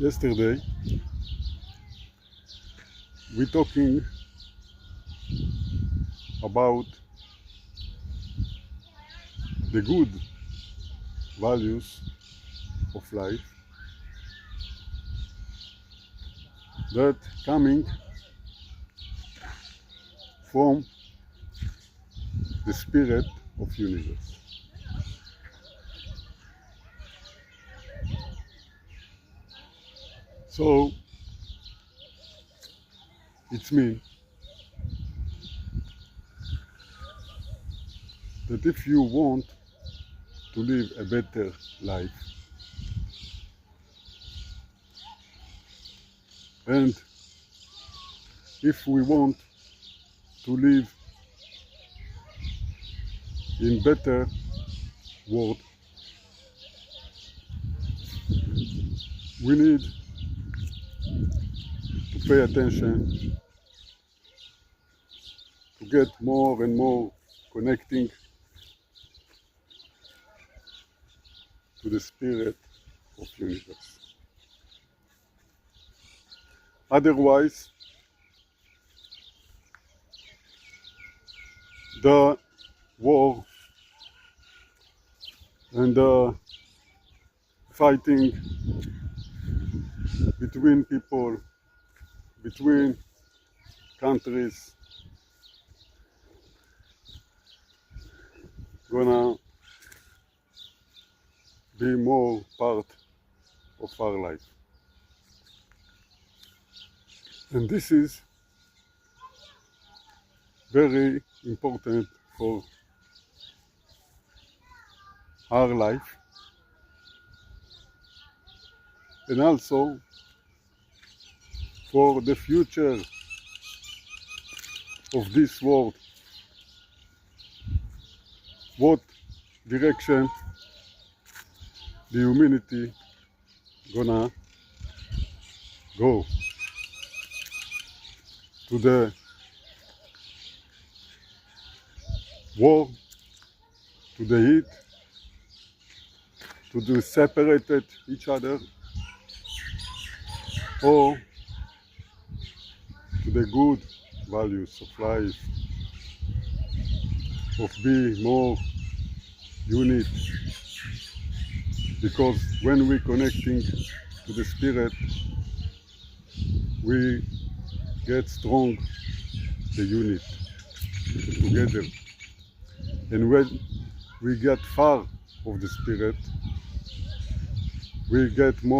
Yesterday we talking about the good values of life that coming from the spirit of universe. So it means that if you want to live a better life, and if we want to live in better world, we need to pay attention to get more and more connecting to the spirit of universe. Otherwise, the war and the fighting between people, between countries, gonna be more part of our life. And this is very important for our life, and also for the future of this world. What direction the humanity gonna go? To the war, to the heat, to the separated each other, or to the good values of life, of being more unit. Because when we connecting to the spirit, we get strong, the unit together. And when we get far of the spirit, we get more